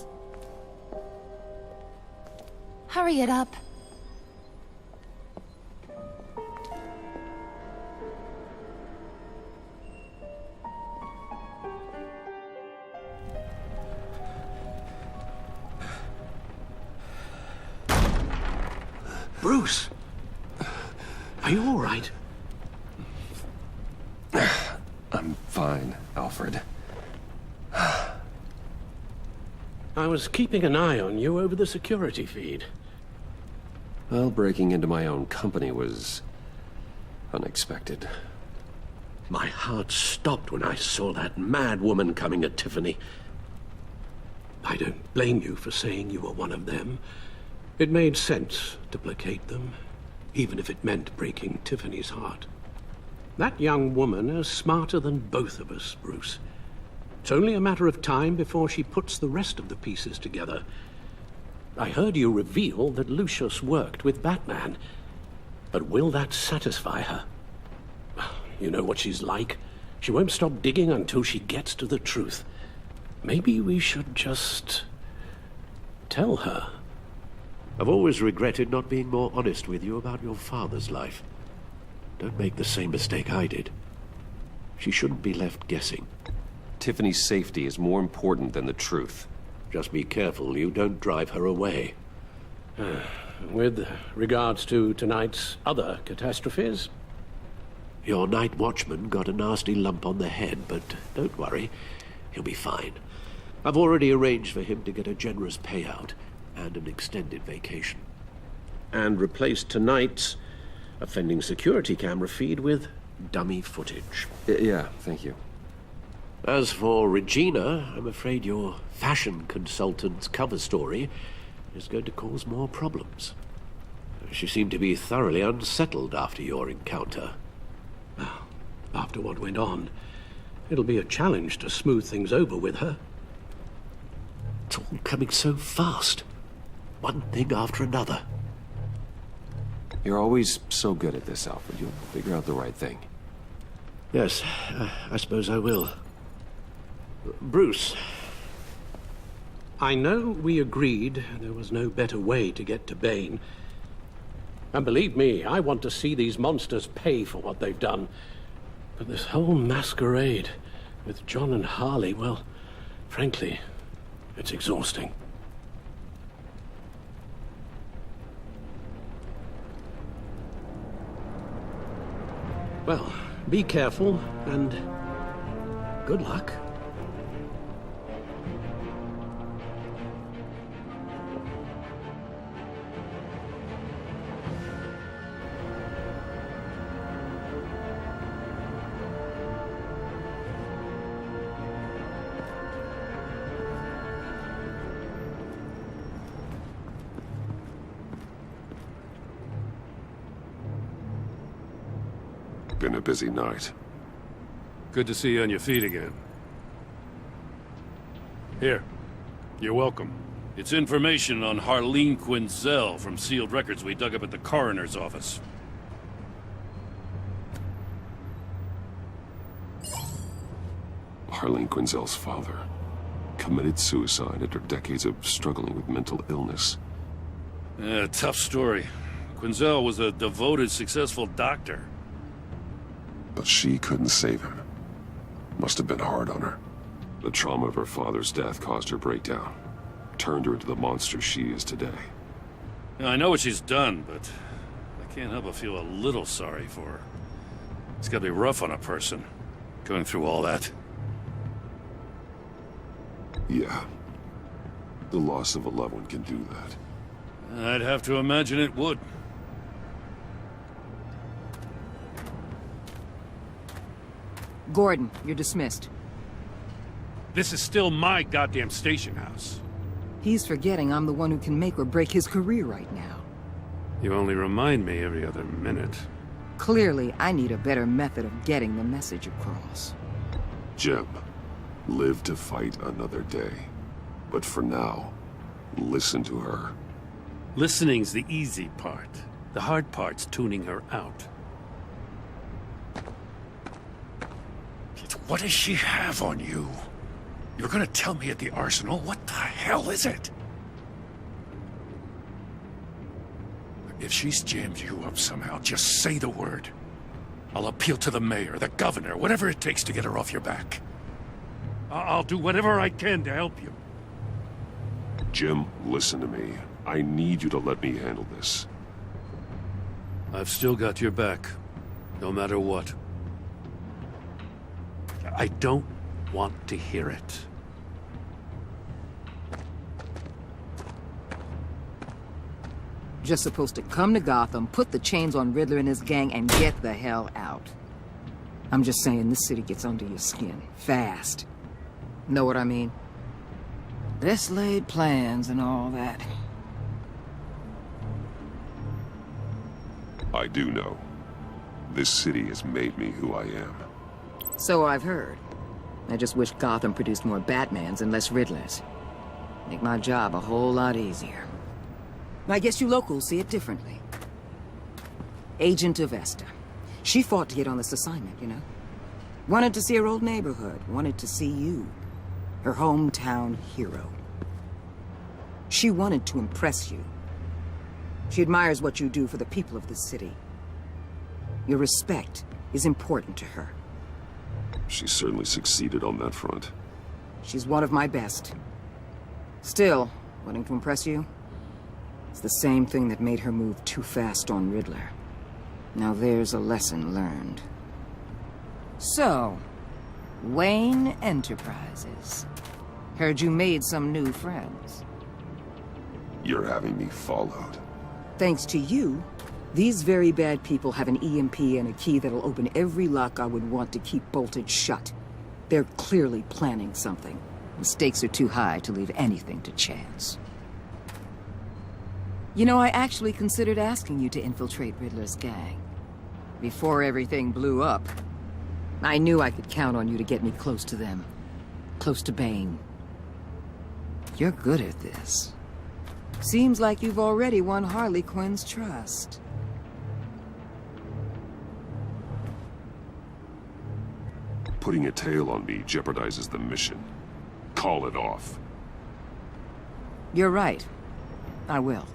Hurry it up. Bruce! Are you all right? I'm fine, Alfred. I was keeping an eye on you over the security feed. Well, breaking into my own company was unexpected. My heart stopped when I saw that mad woman coming at Tiffany. I don't blame you for saying you were one of them. It made sense to placate them, even if it meant breaking Tiffany's heart. That young woman is smarter than both of us, Bruce. It's only a matter of time before she puts the rest of the pieces together. I heard you reveal that Lucius worked with Batman. But will that satisfy her? You know what she's like. She won't stop digging until she gets to the truth. Maybe we should just tell her. I've always regretted not being more honest with you about your father's life. Don't make the same mistake I did. She shouldn't be left guessing. Tiffany's safety is more important than the truth. Just be careful you don't drive her away. with regards to tonight's other catastrophes? Your night watchman got a nasty lump on the head, but don't worry, he'll be fine. I've already arranged for him to get a generous payout and an extended vacation. And replaced tonight's offending security camera feed with dummy footage. Yeah, thank you. As for Regina, I'm afraid your fashion consultant's cover story is going to cause more problems. She seemed to be thoroughly unsettled after your encounter. Well, after what went on, it'll be a challenge to smooth things over with her. It's all coming so fast. One thing after another. You're always so good at this, Alfred. You'll figure out the right thing. Yes, I suppose I will. Bruce. I know we agreed there was no better way to get to Bane. And believe me, I want to see these monsters pay for what they've done. But this whole masquerade with John and Harley, well, frankly, it's exhausting. Well, be careful, and good luck. Been a busy night. Good to see you on your feet again. Here. You're welcome. It's information on Harleen Quinzel from sealed records we dug up at the coroner's office. Harleen Quinzel's father committed suicide after decades of struggling with mental illness. Tough story. Quinzel was a devoted, successful doctor. But she couldn't save him. Must have been hard on her. The trauma of her father's death caused her breakdown. Turned her into the monster she is today. I know what she's done, but I can't help but feel a little sorry for her. It's gotta be rough on a person, going through all that. Yeah. The loss of a loved one can do that. I'd have to imagine it would. Gordon, you're dismissed. This is still my goddamn station house. He's forgetting I'm the one who can make or break his career right now. You only remind me every other minute. Clearly, I need a better method of getting the message across. Jim, live to fight another day. But for now, listen to her. Listening's the easy part. The hard part's tuning her out. What does she have on you? You're gonna tell me at the arsenal? What the hell is it? If she's jammed you up somehow, just say the word. I'll appeal to the mayor, the governor, whatever it takes to get her off your back. I'll do whatever I can to help you. Jim, listen to me. I need you to let me handle this. I've still got your back, no matter what. I don't want to hear it. Just supposed to come to Gotham, put the chains on Riddler and his gang, and get the hell out. I'm just saying, this city gets under your skin. Fast. Know what I mean? Best laid plans and all that. I do know. This city has made me who I am. So I've heard. I just wish Gotham produced more Batmans and less Riddlers. Make my job a whole lot easier. I guess you locals see it differently. Agent Avesta. She fought to get on this assignment, you know? Wanted to see her old neighborhood. Wanted to see you. Her hometown hero. She wanted to impress you. She admires what you do for the people of this city. Your respect is important to her. She certainly succeeded on that front. She's one of my best. Still, wanting to impress you? It's the same thing that made her move too fast on Riddler. Now there's a lesson learned. So, Wayne Enterprises. Heard you made some new friends. You're having me followed. Thanks to you, these very bad people have an EMP and a key that'll open every lock I would want to keep bolted shut. They're clearly planning something. The stakes are too high to leave anything to chance. You know, I actually considered asking you to infiltrate Riddler's gang. Before everything blew up, I knew I could count on you to get me close to them. Close to Bane. You're good at this. Seems like you've already won Harley Quinn's trust. Putting a tail on me jeopardizes the mission. Call it off. You're right. I will.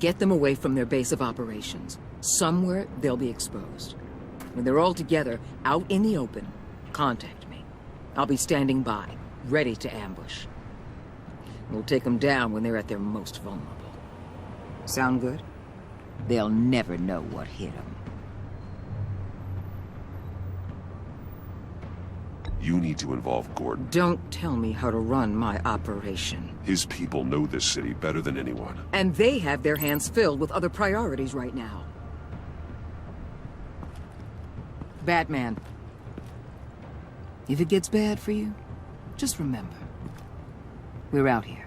Get them away from their base of operations. Somewhere they'll be exposed. When they're all together, out in the open, contact me. I'll be standing by, ready to ambush. We'll take them down when they're at their most vulnerable. Sound good? They'll never know what hit them. You need to involve Gordon. Don't tell me how to run my operation. His people know this city better than anyone. And they have their hands filled with other priorities right now. Batman. If it gets bad for you, just remember. We're out here.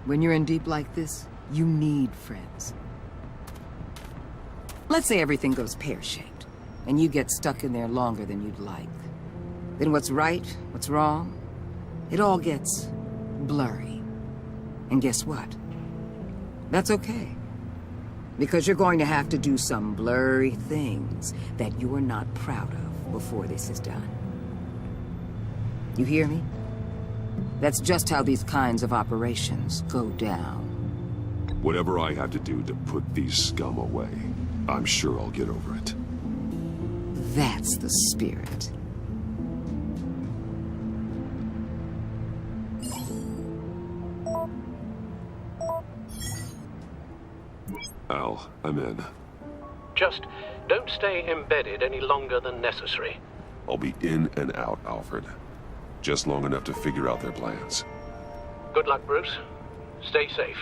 When you're in deep like this, you need friends. Let's say everything goes pear-shaped, and you get stuck in there longer than you'd like. Then what's right, what's wrong, it all gets blurry. And guess what? That's okay. Because you're going to have to do some blurry things that you're not proud of before this is done. You hear me? That's just how these kinds of operations go down. Whatever I have to do to put these scum away, I'm sure I'll get over it. That's the spirit. Al, I'm in. Just don't stay embedded any longer than necessary. I'll be in and out, Alfred. Just long enough to figure out their plans. Good luck, Bruce. Stay safe.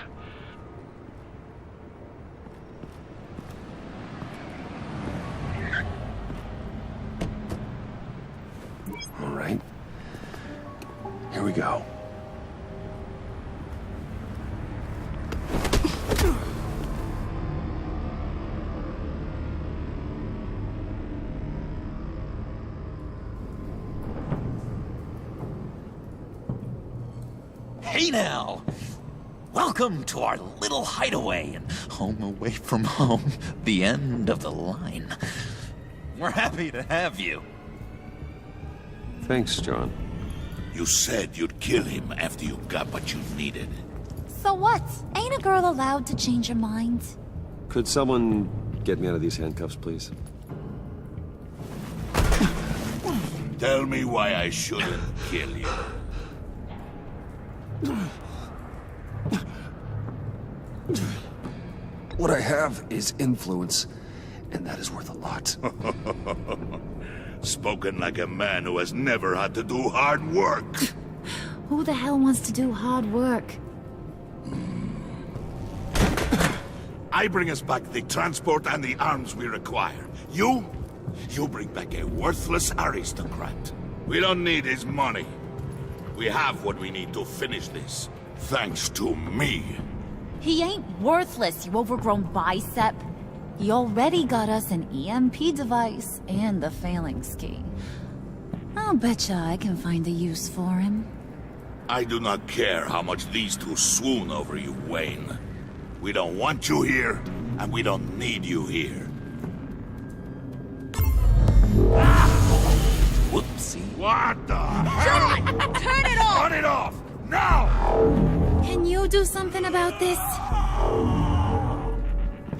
All right. Here we go. Hey now! Welcome to our little hideaway and home away from home, the end of the line. We're happy to have you. Thanks, John. You said you'd kill him after you got what you needed. So what? Ain't a girl allowed to change her mind? Could someone get me out of these handcuffs, please? Tell me why I shouldn't kill you. What I have is influence, and that is worth a lot. Spoken like a man who has never had to do hard work. Who the hell wants to do hard work? I bring us back the transport and the arms we require. You bring back a worthless aristocrat. We don't need his money. We have what we need to finish this, thanks to me. He ain't worthless, you overgrown bicep. He already got us an EMP device and the phalanx key. I'll betcha I can find a use for him. I do not care how much these two swoon over you, Wayne. We don't want you here, and we don't need you here. Whoopsie. What the John! Turn it off! Turn it off! Now! Can you do something about this?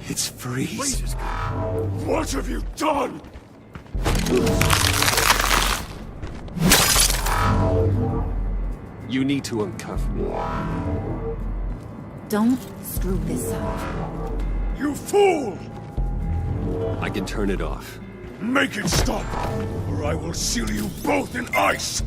It's freeze. What have you done? You need to uncuff me. Don't screw this up. You fool! I can turn it off. Make it stop, or I will seal you both in ice!